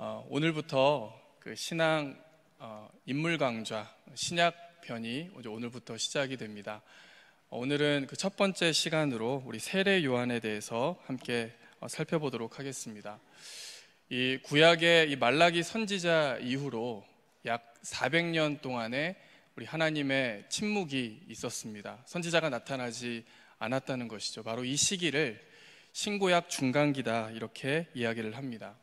오늘부터 그 신앙 인물 강좌 신약 편이 오늘부터 시작이 됩니다. 오늘은 그 첫 번째 시간으로 우리 세례 요한에 대해서 함께 살펴보도록 하겠습니다. 이 구약의 이 말라기 선지자 이후로 약 400년 동안의 우리 하나님의 침묵이 있었습니다. 선지자가 나타나지 않았다는 것이죠. 바로 이 시기를 신구약 중간기다 이렇게 이야기를 합니다.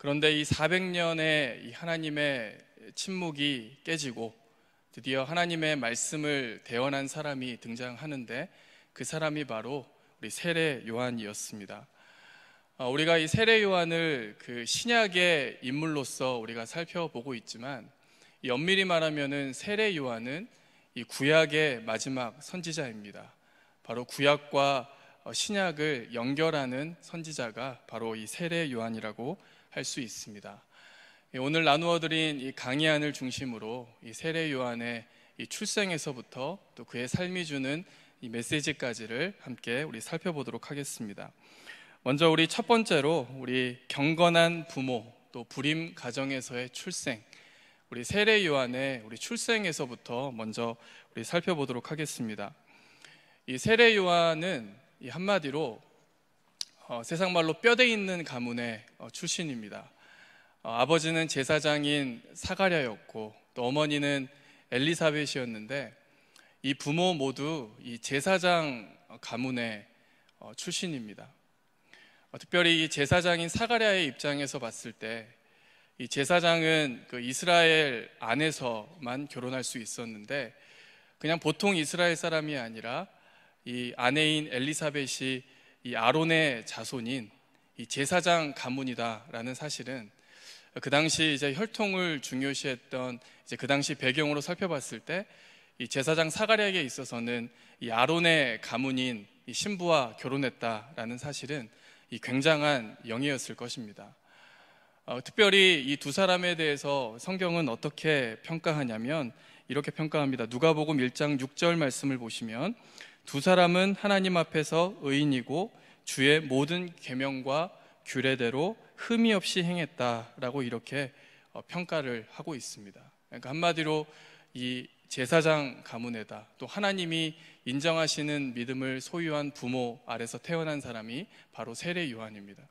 그런데 이 400년의 이 하나님의 침묵이 깨지고 드디어 하나님의 말씀을 대언한 사람이 등장하는데 그 사람이 바로 우리 세례 요한이었습니다. 우리가 이 세례 요한을 그 신약의 인물로서 우리가 살펴보고 있지만 엄밀히 말하면은 세례 요한은 이 구약의 마지막 선지자입니다. 바로 구약과 신약을 연결하는 선지자가 바로 이 세례 요한이라고 할 수 있습니다. 오늘 나누어드린 이 강의안을 중심으로 이 세례 요한의 이 출생에서부터 또 그의 삶이 주는 이 메시지까지를 함께 우리 살펴보도록 하겠습니다. 먼저 우리 첫 번째로 우리 경건한 부모 또 불임 가정에서의 출생, 우리 세례 요한의 우리 출생에서부터 먼저 우리 살펴보도록 하겠습니다. 이 세례 요한은 이 한마디로 세상 말로 뼈대 있는 가문의 출신입니다. 아버지는 제사장인 사가랴였고 또 어머니는 엘리사벳이었는데 이 부모 모두 이 제사장 가문의 출신입니다. 특별히 이 제사장인 사가랴의 입장에서 봤을 때 이 제사장은 그 이스라엘 안에서만 결혼할 수 있었는데 그냥 보통 이스라엘 사람이 아니라 이 아내인 엘리사벳이 이 아론의 자손인 이 제사장 가문이다라는 사실은 그 당시 이제 혈통을 중요시했던 이제 그 당시 배경으로 살펴봤을 때 이 제사장 사가랴에게 있어서는 이 아론의 가문인 이 신부와 결혼했다라는 사실은 이 굉장한 영예였을 것입니다. 특별히 이 두 사람에 대해서 성경은 어떻게 평가하냐면 이렇게 평가합니다. 누가복음 1장 6절 말씀을 보시면 두 사람은 하나님 앞에서 의인이고 주의 모든 계명과 규례대로 흠이 없이 행했다라고 이렇게 평가를 하고 있습니다. 그러니까 한마디로 이 제사장 가문에다 또 하나님이 인정하시는 믿음을 소유한 부모 아래서 태어난 사람이 바로 세례 요한입니다.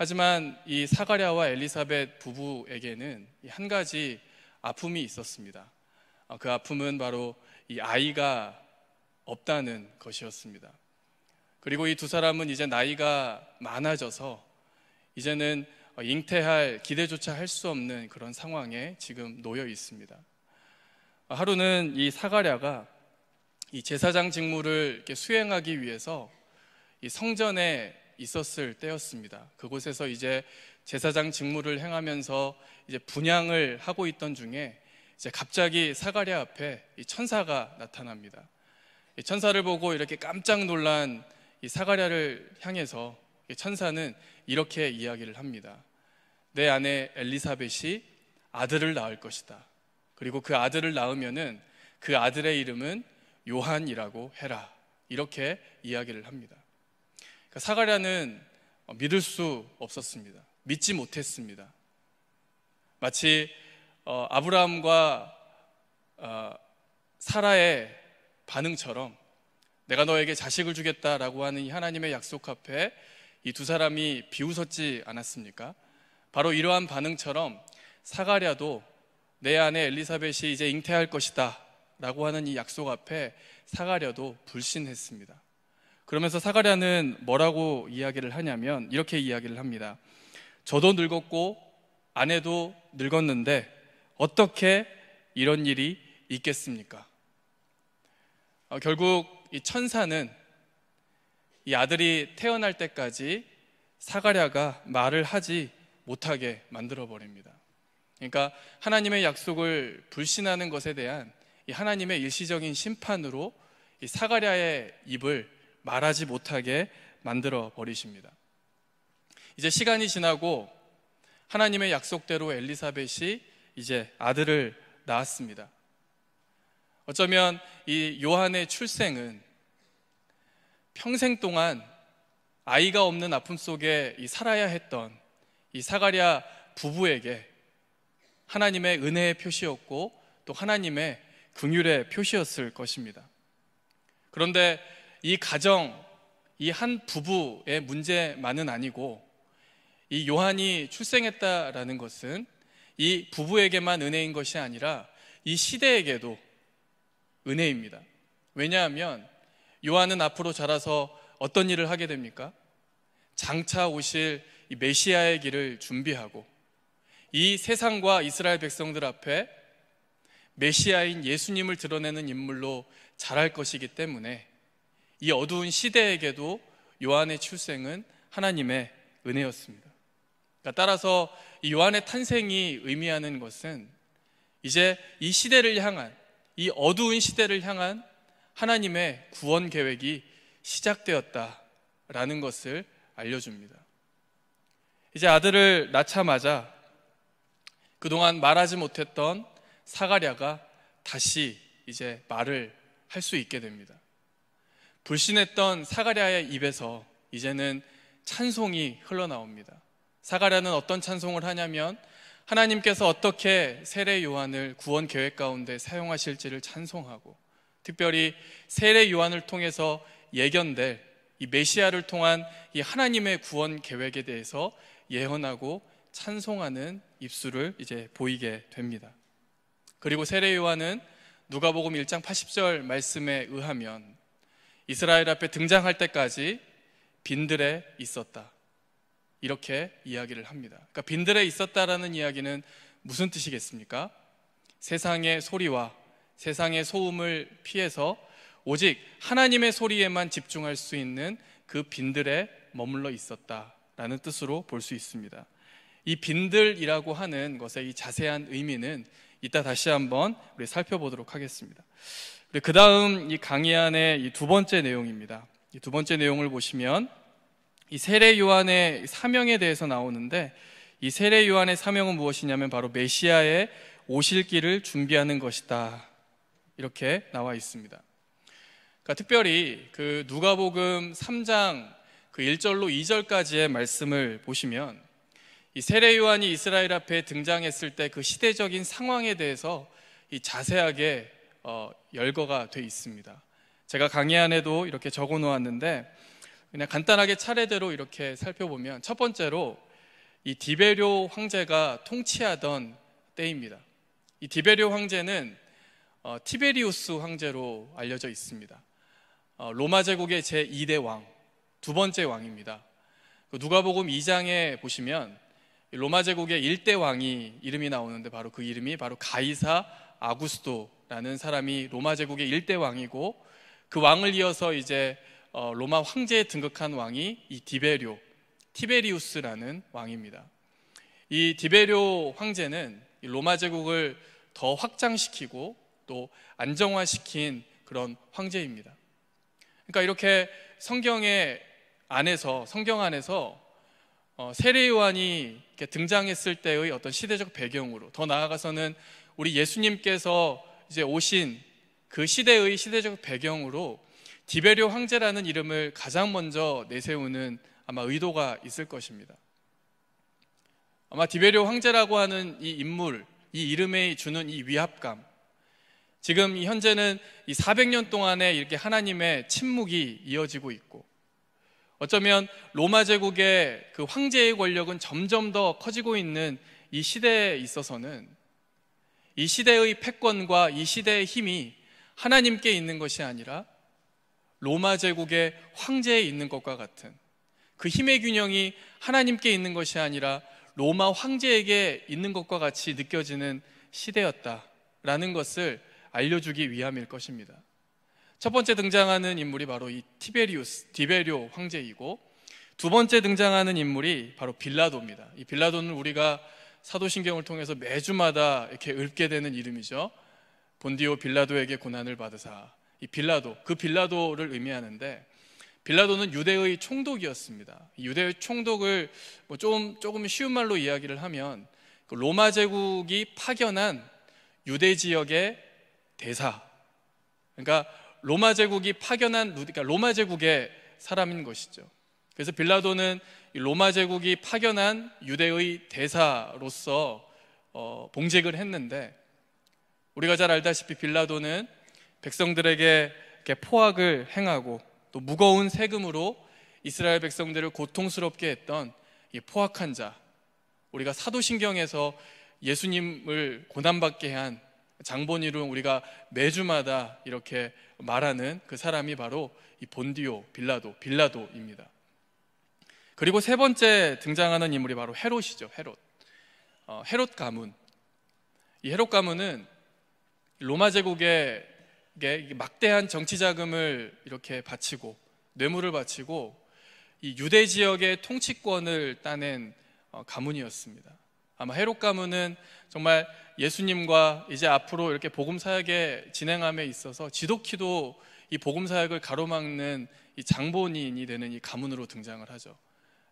하지만 이 사가랴와 엘리사벳 부부에게는 한 가지 아픔이 있었습니다. 그 아픔은 바로 이 아이가 없다는 것이었습니다. 그리고 이 두 사람은 이제 나이가 많아져서 이제는 잉태할 기대조차 할 수 없는 그런 상황에 지금 놓여 있습니다. 하루는 이 사가랴가 이 제사장 직무를 이렇게 수행하기 위해서 이 성전에 있었을 때였습니다. 그곳에서 이제 제사장 직무를 행하면서 이제 분향을 하고 있던 중에 이제 갑자기 사가랴 앞에 이 천사가 나타납니다. 이 천사를 보고 이렇게 깜짝 놀란 이 사가랴를 향해서 이 천사는 이렇게 이야기를 합니다. 내 아내 엘리사벳이 아들을 낳을 것이다. 그리고 그 아들을 낳으면은 그 아들의 이름은 요한이라고 해라. 이렇게 이야기를 합니다. 그러니까 사가랴는 믿을 수 없었습니다. 믿지 못했습니다. 마치 아브라함과 사라의 반응처럼 내가 너에게 자식을 주겠다라고 하는 이 하나님의 약속 앞에 이 두 사람이 비웃었지 않았습니까? 바로 이러한 반응처럼 사가랴도 내 아내 엘리사벳이 이제 잉태할 것이다 라고 하는 이 약속 앞에 사가랴도 불신했습니다. 그러면서 사가랴는 뭐라고 이야기를 하냐면 이렇게 이야기를 합니다. 저도 늙었고 아내도 늙었는데 어떻게 이런 일이 있겠습니까? 결국 이 천사는 이 아들이 태어날 때까지 사가랴가 말을 하지 못하게 만들어 버립니다. 그러니까 하나님의 약속을 불신하는 것에 대한 이 하나님의 일시적인 심판으로 이 사가랴의 입을 말하지 못하게 만들어 버리십니다. 이제 시간이 지나고 하나님의 약속대로 엘리사벳이 이제 아들을 낳았습니다. 어쩌면 이 요한의 출생은 평생 동안 아이가 없는 아픔 속에 살아야 했던 이 사가랴 부부에게 하나님의 은혜의 표시였고 또 하나님의 긍휼의 표시였을 것입니다. 그런데 이 가정, 이 한 부부의 문제만은 아니고 이 요한이 출생했다라는 것은 이 부부에게만 은혜인 것이 아니라 이 시대에게도 은혜입니다. 왜냐하면 요한은 앞으로 자라서 어떤 일을 하게 됩니까? 장차 오실 이 메시아의 길을 준비하고 이 세상과 이스라엘 백성들 앞에 메시아인 예수님을 드러내는 인물로 자랄 것이기 때문에 이 어두운 시대에게도 요한의 출생은 하나님의 은혜였습니다. 그러니까 따라서 이 요한의 탄생이 의미하는 것은 이제 이 시대를 향한, 이 어두운 시대를 향한 하나님의 구원 계획이 시작되었다라는 것을 알려줍니다. 이제 아들을 낳자마자 그동안 말하지 못했던 사가랴가 다시 이제 말을 할 수 있게 됩니다. 불신했던 사가랴의 입에서 이제는 찬송이 흘러나옵니다. 사가랴는 어떤 찬송을 하냐면 하나님께서 어떻게 세례 요한을 구원 계획 가운데 사용하실지를 찬송하고, 특별히 세례 요한을 통해서 예견될 이 메시아를 통한 이 하나님의 구원 계획에 대해서 예언하고 찬송하는 입술을 이제 보이게 됩니다. 그리고 세례 요한은 누가복음 1장 80절 말씀에 의하면 이스라엘 앞에 등장할 때까지 빈들에 있었다, 이렇게 이야기를 합니다. 그러니까 빈들에 있었다라는 이야기는 무슨 뜻이겠습니까? 세상의 소리와 세상의 소음을 피해서 오직 하나님의 소리에만 집중할 수 있는 그 빈들에 머물러 있었다라는 뜻으로 볼 수 있습니다. 이 빈들이라고 하는 것의 이 자세한 의미는 이따 다시 한번 우리 살펴보도록 하겠습니다. 그 다음 이 강의 안의 이 두 번째 내용입니다. 이 두 번째 내용을 보시면 이 세례 요한의 사명에 대해서 나오는데, 이 세례 요한의 사명은 무엇이냐면 바로 메시아의 오실 길을 준비하는 것이다, 이렇게 나와 있습니다. 그러니까 특별히 그 누가복음 3장 그 1절로 2절까지의 말씀을 보시면 이 세례 요한이 이스라엘 앞에 등장했을 때 그 시대적인 상황에 대해서 이 자세하게 열거가 돼 있습니다. 제가 강의 안에도 이렇게 적어 놓았는데 그냥 간단하게 차례대로 이렇게 살펴보면, 첫 번째로 이 디베료 황제가 통치하던 때입니다. 이 디베료 황제는 티베리우스 황제로 알려져 있습니다. 로마 제국의 제2대 왕, 두 번째 왕입니다. 누가복음 2장에 보시면 로마 제국의 1대 왕이 이름이 나오는데 바로 그 이름이 바로 가이사 아구스토라는 사람이 로마 제국의 1대 왕이고, 그 왕을 이어서 이제 로마 황제에 등극한 왕이 이 티베리우스라는 왕입니다. 이 디베료 황제는 로마 제국을 더 확장시키고 또 안정화시킨 그런 황제입니다. 그러니까 이렇게 성경 안에서 세례 요한이 이렇게 등장했을 때의 어떤 시대적 배경으로, 더 나아가서는 우리 예수님께서 이제 오신 그 시대의 시대적 배경으로 디베료 황제라는 이름을 가장 먼저 내세우는 아마 의도가 있을 것입니다. 아마 디베료 황제라고 하는 이 인물, 이 이름에 주는 이 위압감, 지금 현재는 이 400년 동안에 이렇게 하나님의 침묵이 이어지고 있고, 어쩌면 로마 제국의 그 황제의 권력은 점점 더 커지고 있는 이 시대에 있어서는 이 시대의 패권과 이 시대의 힘이 하나님께 있는 것이 아니라 로마 제국의 황제에 있는 것과 같은, 그 힘의 균형이 하나님께 있는 것이 아니라 로마 황제에게 있는 것과 같이 느껴지는 시대였다라는 것을 알려주기 위함일 것입니다. 첫 번째 등장하는 인물이 바로 이 디베료 황제이고, 두 번째 등장하는 인물이 바로 빌라도입니다. 이 빌라도는 우리가 사도신경을 통해서 매주마다 이렇게 읊게 되는 이름이죠. 본디오 빌라도에게 고난을 받으사. 이 그 빌라도를 의미하는데, 빌라도는 유대의 총독이었습니다. 이 유대의 총독을 조금 쉬운 말로 이야기를 하면 그 로마 제국이 파견한 유대 지역의 대사, 그러니까 로마 제국이 파견한 로마 제국의 사람인 것이죠. 그래서 빌라도는 로마 제국이 파견한 유대의 대사로서 봉직을 했는데, 우리가 잘 알다시피 빌라도는 백성들에게 이렇게 포악을 행하고 또 무거운 세금으로 이스라엘 백성들을 고통스럽게 했던 이 포악한 자, 우리가 사도신경에서 예수님을 고난받게 한 장본인으로 우리가 매주마다 이렇게 말하는 그 사람이 바로 이 본디오 빌라도입니다. 그리고 세 번째 등장하는 인물이 바로 헤롯이죠. 헤롯 가문. 이 헤롯 가문은 로마 제국에 막대한 정치 자금을 이렇게 바치고 뇌물을 바치고 이 유대 지역의 통치권을 따낸 가문이었습니다. 아마 헤롯 가문은 정말 예수님과 이제 앞으로 이렇게 복음 사역에 진행함에 있어서 지독히도 이 복음 사역을 가로막는 이 장본인이 되는 이 가문으로 등장을 하죠.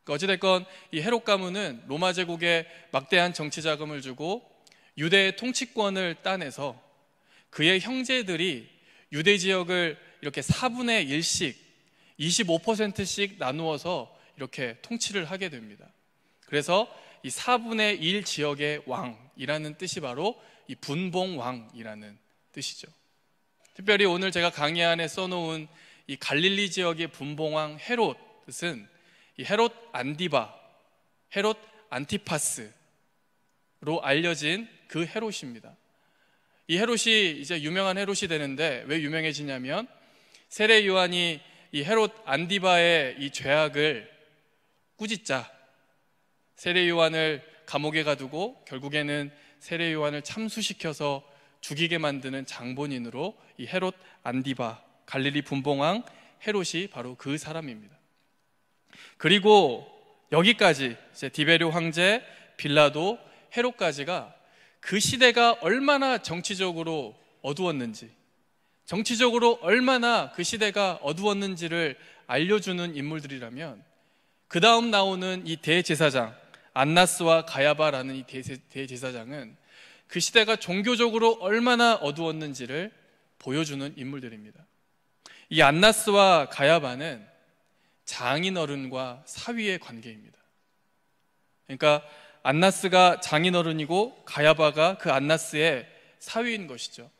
어찌됐건 이 헤롯 가문은 로마 제국에 막대한 정치 자금을 주고 유대의 통치권을 따내서 그의 형제들이 유대 지역을 이렇게 4분의 1씩 25%씩 나누어서 이렇게 통치를 하게 됩니다. 그래서 이 4분의 1 지역의 왕이라는 뜻이 바로 이 분봉왕이라는 뜻이죠. 특별히 오늘 제가 강의 안에 써놓은 이 갈릴리 지역의 분봉왕 헤롯은 이 헤롯 안디바, 헤롯 안티파스로 알려진 그 헤롯입니다. 이 헤롯이 이제 유명한 헤롯이 되는데 왜 유명해지냐면 세례 요한이 이 헤롯 안디바의 이 죄악을 꾸짖자 세례 요한을 감옥에 가두고 결국에는 세례 요한을 참수시켜서 죽이게 만드는 장본인으로 이 헤롯 안디바, 갈릴리 분봉왕 헤롯이 바로 그 사람입니다. 그리고 여기까지 이제 디베료 황제, 빌라도, 헤롯까지가 그 시대가 얼마나 정치적으로 어두웠는지, 정치적으로 얼마나 그 시대가 어두웠는지를 알려주는 인물들이라면 그 다음 나오는 이 대제사장 안나스와 가야바라는 이 대제사장은 그 시대가 종교적으로 얼마나 어두웠는지를 보여주는 인물들입니다. 이 안나스와 가야바는 장인어른과 사위의 관계입니다. 그러니까 안나스가 장인어른이고 가야바가 그 안나스의 사위인 것이죠.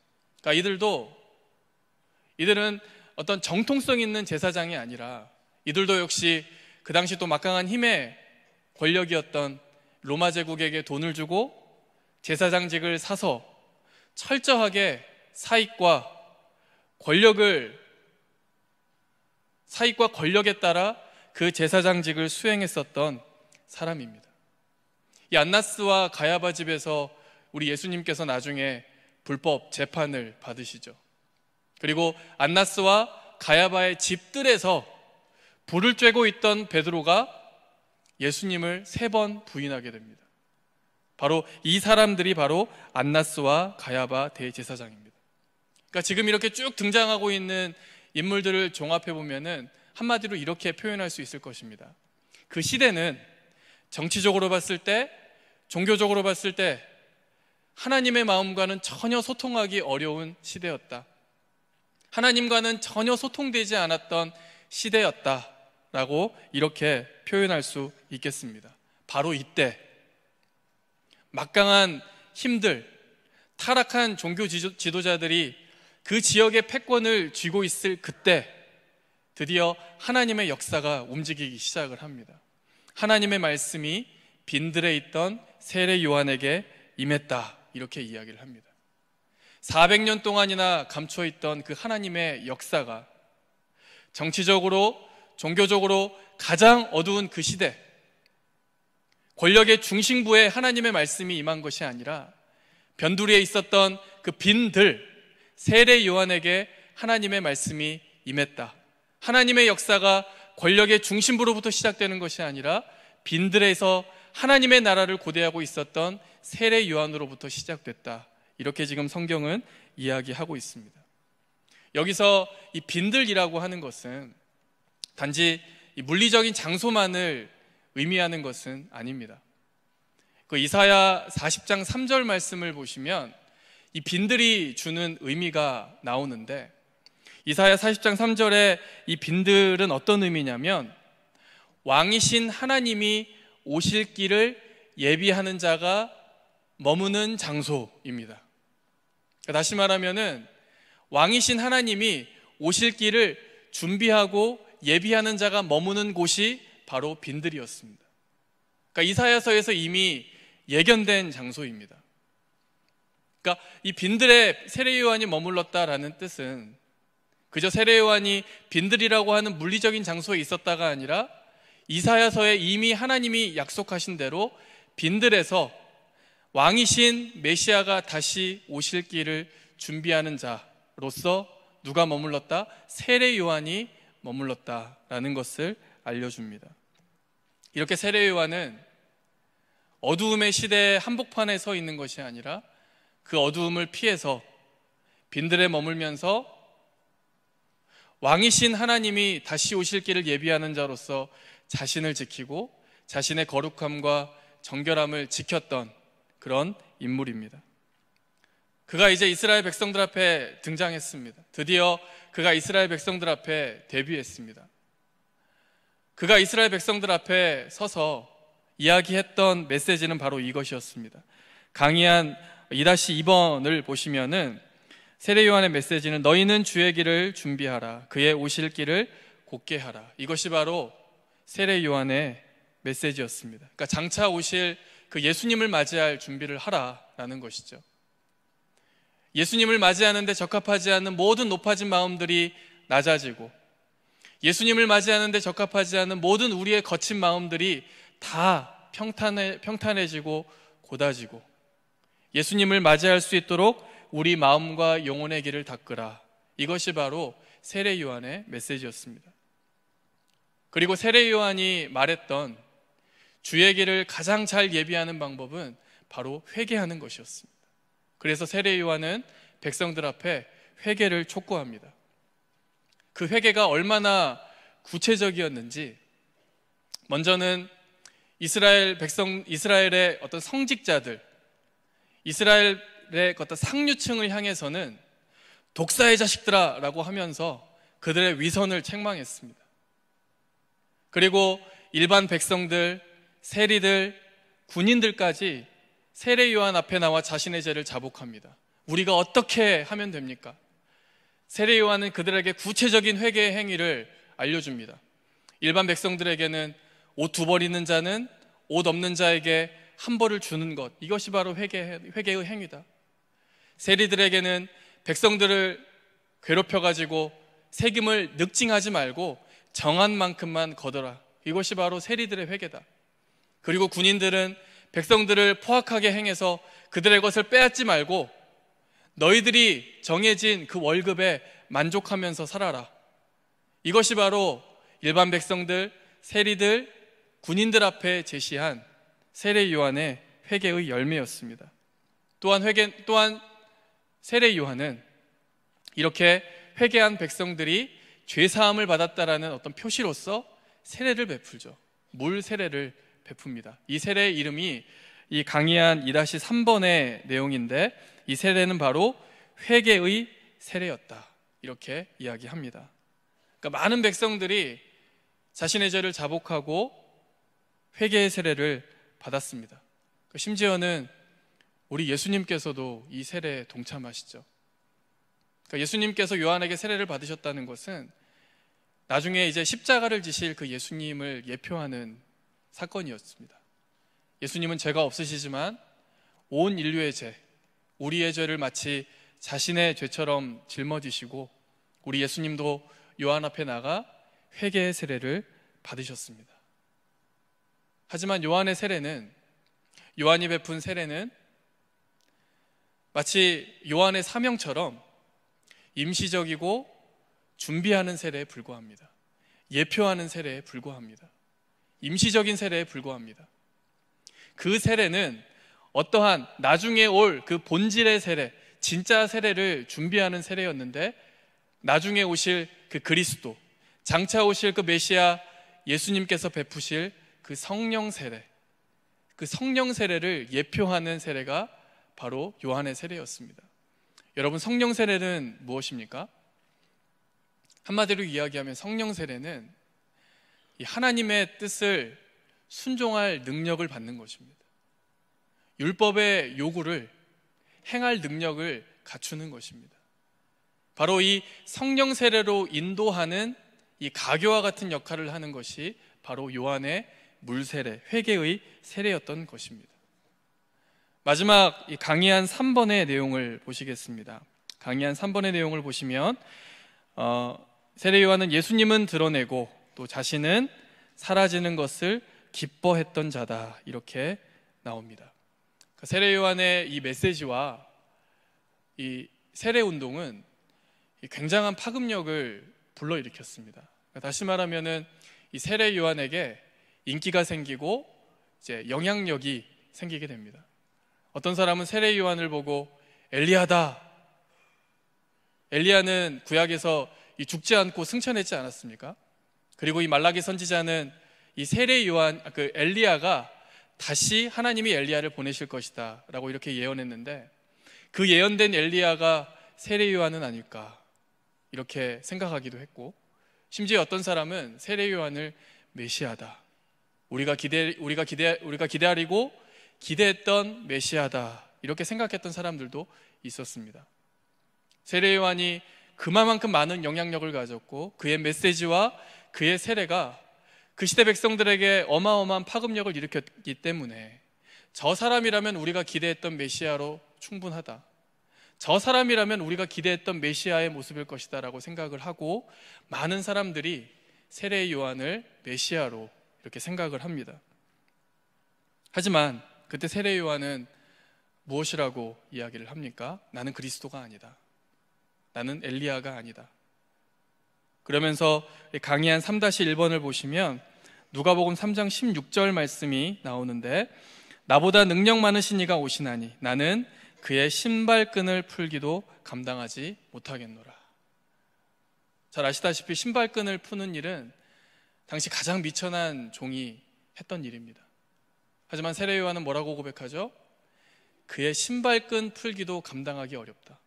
그러니까 이들은 어떤 정통성 있는 제사장이 아니라 이들도 역시 그 당시 또 막강한 힘의 권력이었던 로마 제국에게 돈을 주고 제사장직을 사서 철저하게 사익과 권력에 따라 그 제사장직을 수행했었던 사람입니다. 이 안나스와 가야바 집에서 우리 예수님께서 나중에 불법 재판을 받으시죠. 그리고 안나스와 가야바의 집들에서 불을 쬐고 있던 베드로가 예수님을 3번 부인하게 됩니다. 바로 이 사람들이 바로 안나스와 가야바 대제사장입니다. 그러니까 지금 이렇게 쭉 등장하고 있는 인물들을 종합해 보면은 한마디로 이렇게 표현할 수 있을 것입니다. 그 시대는 정치적으로 봤을 때, 종교적으로 봤을 때 하나님의 마음과는 전혀 소통하기 어려운 시대였다. 하나님과는 전혀 소통되지 않았던 시대였다라고 이렇게 표현할 수 있겠습니다. 바로 이때 막강한 힘들, 타락한 종교 지도자들이 그 지역의 패권을 쥐고 있을 그때 드디어 하나님의 역사가 움직이기 시작을 합니다. 하나님의 말씀이 빈들에 있던 세례 요한에게 임했다, 이렇게 이야기를 합니다. 400년 동안이나 감춰있던 그 하나님의 역사가 정치적으로, 종교적으로 가장 어두운 그 시대, 권력의 중심부에 하나님의 말씀이 임한 것이 아니라 변두리에 있었던 그 빈들, 세례 요한에게 하나님의 말씀이 임했다. 하나님의 역사가 권력의 중심부로부터 시작되는 것이 아니라 빈들에서 하나님의 나라를 고대하고 있었던 세례 요한으로부터 시작됐다. 이렇게 지금 성경은 이야기하고 있습니다. 여기서 이 빈들이라고 하는 것은 단지 이 물리적인 장소만을 의미하는 것은 아닙니다. 그 이사야 40장 3절 말씀을 보시면 이 빈들이 주는 의미가 나오는데, 이사야 40장 3절에 이 빈들은 어떤 의미냐면 왕이신 하나님이 오실 길을 예비하는 자가 머무는 장소입니다. 다시 말하면은 왕이신 하나님이 오실 길을 준비하고 예비하는 자가 머무는 곳이 바로 빈들이었습니다. 그러니까 이사야서에서 이미 예견된 장소입니다. 그러니까 이 빈들에 세례 요한이 머물렀다라는 뜻은 그저 세례 요한이 빈들이라고 하는 물리적인 장소에 있었다가 아니라 이사야서에 이미 하나님이 약속하신 대로 빈들에서 왕이신 메시아가 다시 오실 길을 준비하는 자로서 누가 머물렀다? 세례 요한이 머물렀다라는 것을 알려줍니다. 이렇게 세례 요한은 어두움의 시대의 한복판에 서 있는 것이 아니라 그 어두움을 피해서 빈들에 머물면서 왕이신 하나님이 다시 오실 길을 예비하는 자로서 자신을 지키고 자신의 거룩함과 정결함을 지켰던 그런 인물입니다. 그가 이제 이스라엘 백성들 앞에 등장했습니다. 드디어 그가 이스라엘 백성들 앞에 데뷔했습니다. 그가 이스라엘 백성들 앞에 서서 이야기했던 메시지는 바로 이것이었습니다. 강의한 2-2번을 보시면은 세례 요한의 메시지는 너희는 주의 길을 준비하라. 그의 오실 길을 곧게 하라. 이것이 바로 세례 요한의 메시지였습니다. 그러니까 장차 오실 그 예수님을 맞이할 준비를 하라라는 것이죠. 예수님을 맞이하는데 적합하지 않는 모든 높아진 마음들이 낮아지고 예수님을 맞이하는데 적합하지 않은 모든 우리의 거친 마음들이 다 평탄해지고 고다지고 예수님을 맞이할 수 있도록 우리 마음과 영혼의 길을 닦으라. 이것이 바로 세례 요한의 메시지였습니다. 그리고 세례 요한이 말했던 주의 길을 가장 잘 예비하는 방법은 바로 회개하는 것이었습니다. 그래서 세례 요한은 백성들 앞에 회개를 촉구합니다. 그 회개가 얼마나 구체적이었는지 먼저는 이스라엘의 어떤 성직자들, 이스라엘의 어떤 상류층을 향해서는 독사의 자식들아 라고 하면서 그들의 위선을 책망했습니다. 그리고 일반 백성들, 세리들, 군인들까지 세례 요한 앞에 나와 자신의 죄를 자복합니다. 우리가 어떻게 하면 됩니까? 세례 요한은 그들에게 구체적인 회개의 행위를 알려줍니다. 일반 백성들에게는 옷 2벌 있는 자는 옷 없는 자에게 1벌을 주는 것, 이것이 바로 회개의 행위다. 세리들에게는 백성들을 괴롭혀가지고 세금을 늑징하지 말고 정한 만큼만 거둬라. 이것이 바로 세리들의 회개다. 그리고 군인들은 백성들을 포악하게 행해서 그들의 것을 빼앗지 말고 너희들이 정해진 그 월급에 만족하면서 살아라. 이것이 바로 일반 백성들, 세리들, 군인들 앞에 제시한 세례 요한의 회개의 열매였습니다. 또한 세례 요한은 이렇게 회개한 백성들이 죄사함을 받았다라는 어떤 표시로서 세례를 베풀죠. 물 세례를 베풉니다. 이 세례의 이름이 이 강의한 2-3번의 내용인데 이 세례는 바로 회개의 세례였다. 이렇게 이야기합니다. 그러니까 많은 백성들이 자신의 죄를 자복하고 회개의 세례를 받았습니다. 심지어는 우리 예수님께서도 이 세례에 동참하시죠. 그러니까 예수님께서 요한에게 세례를 받으셨다는 것은 나중에 이제 십자가를 지실 그 예수님을 예표하는 사건이었습니다. 예수님은 죄가 없으시지만 온 인류의 죄, 우리의 죄를 마치 자신의 죄처럼 짊어지시고 우리 예수님도 요한 앞에 나가 회개의 세례를 받으셨습니다. 하지만 요한이 베푼 세례는 마치 요한의 사명처럼 임시적이고 준비하는 세례에 불과합니다. 예표하는 세례에 불과합니다. 임시적인 세례에 불과합니다. 그 세례는 어떠한 나중에 올 그 본질의 세례, 진짜 세례를 준비하는 세례였는데 나중에 오실 그 그리스도, 장차 오실 그 메시아 예수님께서 베푸실 그 성령 세례, 그 성령 세례를 예표하는 세례가 바로 요한의 세례였습니다. 여러분, 성령 세례는 무엇입니까? 한마디로 이야기하면 성령 세례는 이 하나님의 뜻을 순종할 능력을 받는 것입니다. 율법의 요구를 행할 능력을 갖추는 것입니다. 바로 이 성령 세례로 인도하는 이 가교와 같은 역할을 하는 것이 바로 요한의 물세례, 회개의 세례였던 것입니다. 마지막 이 강의한 3번의 내용을 보시겠습니다. 강의한 3번의 내용을 보시면 세례 요한은 예수님은 드러내고 또 자신은 사라지는 것을 기뻐했던 자다, 이렇게 나옵니다. 세례 요한의 이 메시지와 이 세례 운동은 굉장한 파급력을 불러일으켰습니다. 다시 말하면은 이 세례 요한에게 인기가 생기고 이제 영향력이 생기게 됩니다. 어떤 사람은 세례 요한을 보고 엘리야다. 엘리야는 구약에서 죽지 않고 승천했지 않았습니까? 그리고 이 말라기 선지자는 이 세례 요한, 그 엘리야가 다시 하나님이 엘리야를 보내실 것이다 라고 이렇게 예언했는데, 그 예언된 엘리야가 세례 요한은 아닐까 이렇게 생각하기도 했고, 심지어 어떤 사람은 세례 요한을 메시아다, 우리가 기대하리고 기대했던 메시아다, 이렇게 생각했던 사람들도 있었습니다. 세례 요한이 그만큼 많은 영향력을 가졌고 그의 메시지와 그의 세례가 그 시대 백성들에게 어마어마한 파급력을 일으켰기 때문에 저 사람이라면 우리가 기대했던 메시아로 충분하다, 저 사람이라면 우리가 기대했던 메시아의 모습일 것이다 라고 생각을 하고 많은 사람들이 세례 요한을 메시아로 이렇게 생각을 합니다. 하지만 그때 세례 요한은 무엇이라고 이야기를 합니까? 나는 그리스도가 아니다, 나는 엘리야가 아니다. 그러면서 강의한 3-1번을 보시면 누가복음 3장 16절 말씀이 나오는데, 나보다 능력 많으신 이가 오시나니 나는 그의 신발끈을 풀기도 감당하지 못하겠노라. 잘 아시다시피 신발끈을 푸는 일은 당시 가장 미천한 종이 했던 일입니다. 하지만 세례 요한은 뭐라고 고백하죠? 그의 신발끈 풀기도 감당하기 어렵다.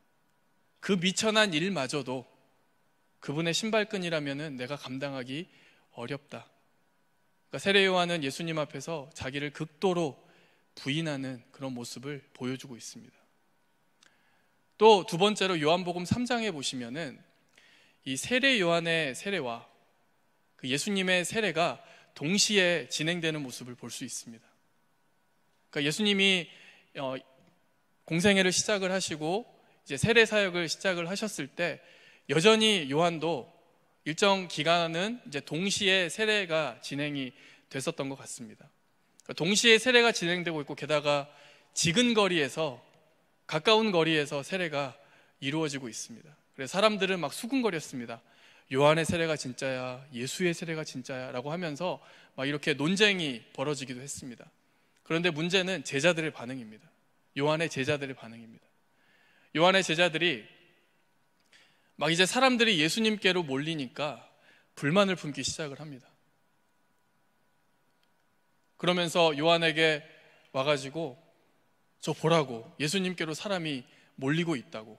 그 미천한 일마저도 그분의 신발끈이라면 내가 감당하기 어렵다. 그러니까 세례 요한은 예수님 앞에서 자기를 극도로 부인하는 그런 모습을 보여주고 있습니다. 또 두 번째로 요한복음 3장에 보시면은 이 세례 요한의 세례와 그 예수님의 세례가 동시에 진행되는 모습을 볼 수 있습니다. 그러니까 예수님이 공생애를 시작을 하시고 이제 세례 사역을 시작을 하셨을 때 여전히 요한도 일정 기간은 이제 동시에 세례가 진행이 됐었던 것 같습니다. 그러니까 동시에 세례가 진행되고 있고 게다가 지근거리에서, 가까운 거리에서 세례가 이루어지고 있습니다. 그래서 사람들은 막 수군거렸습니다. 요한의 세례가 진짜야, 예수의 세례가 진짜야 라고 하면서 막 이렇게 논쟁이 벌어지기도 했습니다. 그런데 문제는 제자들의 반응입니다. 요한의 제자들의 반응입니다. 요한의 제자들이 막 이제 사람들이 예수님께로 몰리니까 불만을 품기 시작을 합니다. 그러면서 요한에게 와가지고 저 보라고, 예수님께로 사람이 몰리고 있다고.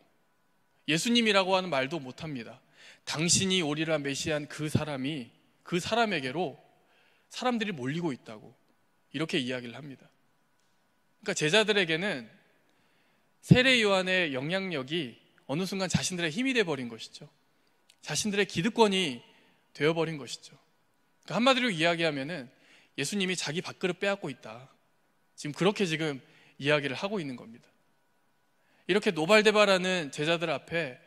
예수님이라고 하는 말도 못합니다. 당신이 오리라 메시아인 그 사람에게로 사람들이 몰리고 있다고 이렇게 이야기를 합니다. 그러니까 제자들에게는 세례 요한의 영향력이 어느 순간 자신들의 힘이 되어버린 것이죠. 자신들의 기득권이 되어버린 것이죠. 그러니까 한마디로 이야기하면은 예수님이 자기 밥그릇 빼앗고 있다, 지금 그렇게 지금 이야기를 하고 있는 겁니다. 이렇게 노발대발하는 제자들 앞에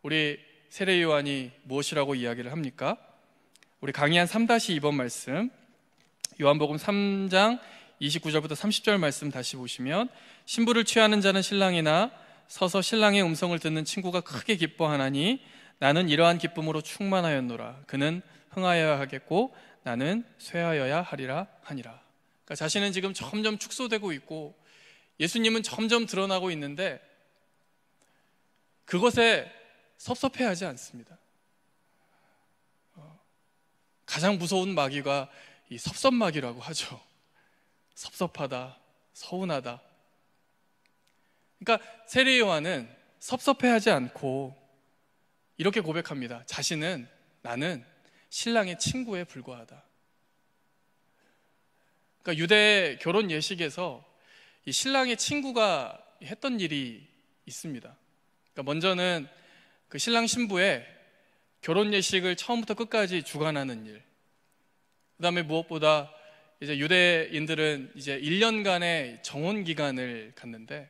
우리 세례 요한이 무엇이라고 이야기를 합니까? 우리 강의한 3-2번 말씀, 요한복음 3장 29절부터 30절 말씀 다시 보시면, 신부를 취하는 자는 신랑이나 서서 신랑의 음성을 듣는 친구가 크게 기뻐하나니 나는 이러한 기쁨으로 충만하였노라. 그는 흥하여야 하겠고 나는 쇠하여야 하리라 하니라. 그러니까 자신은 지금 점점 축소되고 있고 예수님은 점점 드러나고 있는데 그것에 섭섭해하지 않습니다. 가장 무서운 마귀가 이 섭섭마귀라고 하죠. 섭섭하다, 서운하다. 그러니까 세례 요한은 섭섭해하지 않고 이렇게 고백합니다. 자신은, 나는 신랑의 친구에 불과하다. 그러니까 유대 결혼 예식에서 이 신랑의 친구가 했던 일이 있습니다. 그러니까 먼저는 그 신랑 신부의 결혼 예식을 처음부터 끝까지 주관하는 일. 그다음에 무엇보다 이제 유대인들은 이제 1년간의 정혼 기간을 갖는데,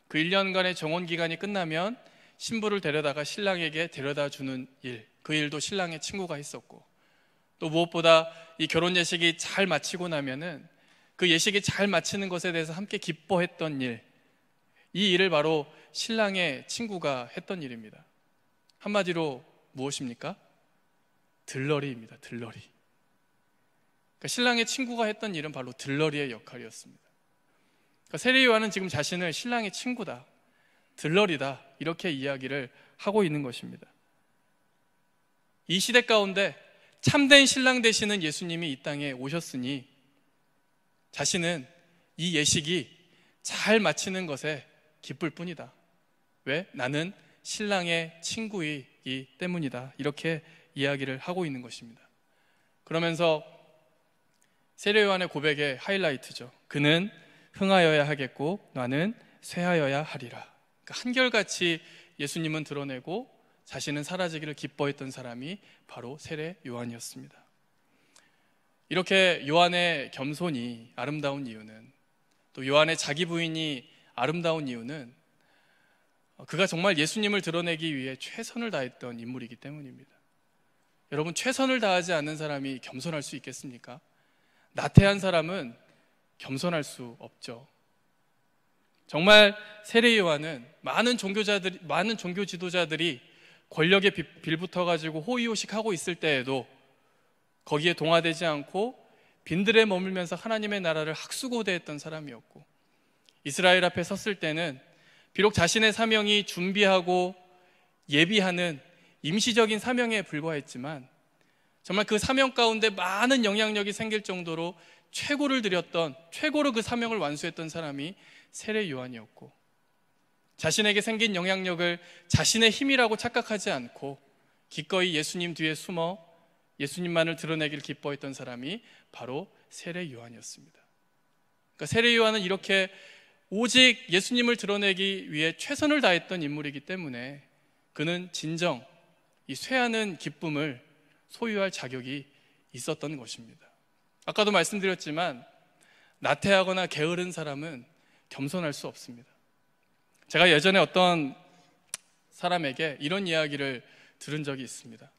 그 1년간의 정혼 기간이 끝나면 신부를 데려다가 신랑에게 데려다 주는 일, 그 일도 신랑의 친구가 했었고, 또 무엇보다 이 결혼 예식이 잘 마치고 나면은 그 예식이 잘 마치는 것에 대해서 함께 기뻐했던 일, 이 일을 바로 신랑의 친구가 했던 일입니다. 한마디로 무엇입니까? 들러리입니다. 들러리. 그러니까 신랑의 친구가 했던 일은 바로 들러리의 역할이었습니다. 그러니까 세례 요한은 지금 자신을 신랑의 친구다, 들러리다, 이렇게 이야기를 하고 있는 것입니다. 이 시대 가운데 참된 신랑 되시는 예수님이 이 땅에 오셨으니 자신은 이 예식이 잘 마치는 것에 기쁠 뿐이다. 왜? 나는 신랑의 친구이기 때문이다. 이렇게 이야기를 하고 있는 것입니다. 그러면서 세례 요한의 고백의 하이라이트죠. 그는 흥하여야 하겠고 나는 쇠하여야 하리라. 그러니까 한결같이 예수님은 드러내고 자신은 사라지기를 기뻐했던 사람이 바로 세례 요한이었습니다. 이렇게 요한의 겸손이 아름다운 이유는, 또 요한의 자기 부인이 아름다운 이유는 그가 정말 예수님을 드러내기 위해 최선을 다했던 인물이기 때문입니다. 여러분, 최선을 다하지 않는 사람이 겸손할 수 있겠습니까? 나태한 사람은 겸손할 수 없죠. 정말 세례 요한은 많은 종교 지도자들이 권력에 빌붙어가지고 호의호식하고 있을 때에도 거기에 동화되지 않고 빈들에 머물면서 하나님의 나라를 학수고대했던 사람이었고, 이스라엘 앞에 섰을 때는 비록 자신의 사명이 준비하고 예비하는 임시적인 사명에 불과했지만 정말 그 사명 가운데 많은 영향력이 생길 정도로 최고를 들였던, 최고로 그 사명을 완수했던 사람이 세례 요한이었고, 자신에게 생긴 영향력을 자신의 힘이라고 착각하지 않고 기꺼이 예수님 뒤에 숨어 예수님만을 드러내기를 기뻐했던 사람이 바로 세례 요한이었습니다. 그러니까 세례 요한은 이렇게 오직 예수님을 드러내기 위해 최선을 다했던 인물이기 때문에 그는 진정 이 쇠하는 기쁨을 소유할 자격이 있었던 것입니다. 아까도 말씀드렸지만 나태하거나 게으른 사람은 겸손할 수 없습니다. 제가 예전에 어떤 사람에게 이런 이야기를 들은 적이 있습니다.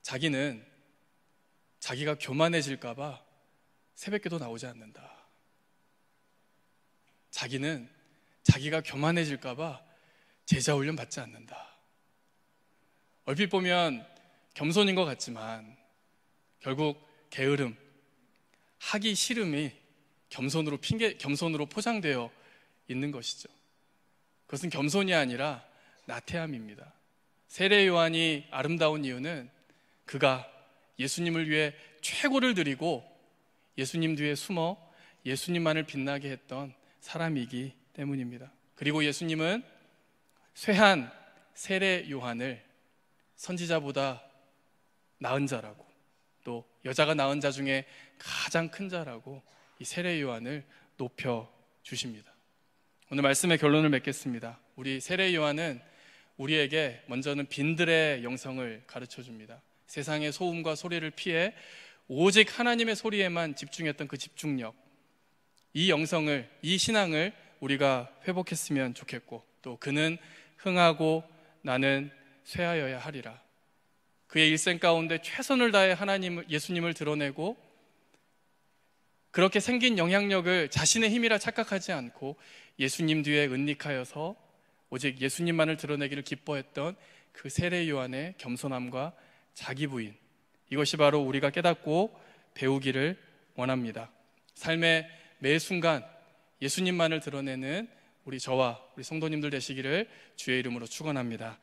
자기는 자기가 교만해질까 봐 새벽기도 나오지 않는다. 자기는 자기가 교만해질까 봐 제자훈련 받지 않는다. 얼핏 보면 겸손인 것 같지만 결국 게으름, 하기 싫음이 겸손으로 포장되어 있는 것이죠. 그것은 겸손이 아니라 나태함입니다. 세례 요한이 아름다운 이유는 그가 예수님을 위해 최고를 드리고 예수님 뒤에 숨어 예수님만을 빛나게 했던 사람이기 때문입니다. 그리고 예수님은 쇠한 세례 요한을 선지자보다 나은 자라고, 또 여자가 낳은 자 중에 가장 큰 자라고 이 세례 요한을 높여 주십니다. 오늘 말씀의 결론을 맺겠습니다. 우리 세례 요한은 우리에게 먼저는 빈들의 영성을 가르쳐 줍니다. 세상의 소음과 소리를 피해 오직 하나님의 소리에만 집중했던 그 집중력, 이 영성을, 이 신앙을 우리가 회복했으면 좋겠고, 또 그는 흥하고 나는 쇠하여야 하리라. 그의 일생 가운데 최선을 다해 예수님을 드러내고 그렇게 생긴 영향력을 자신의 힘이라 착각하지 않고 예수님 뒤에 은닉하여서 오직 예수님만을 드러내기를 기뻐했던 그 세례 요한의 겸손함과 자기 부인, 이것이 바로 우리가 깨닫고 배우기를 원합니다. 삶의 매 순간 예수님만을 드러내는 저와 우리 성도님들 되시기를 주의 이름으로 축원합니다.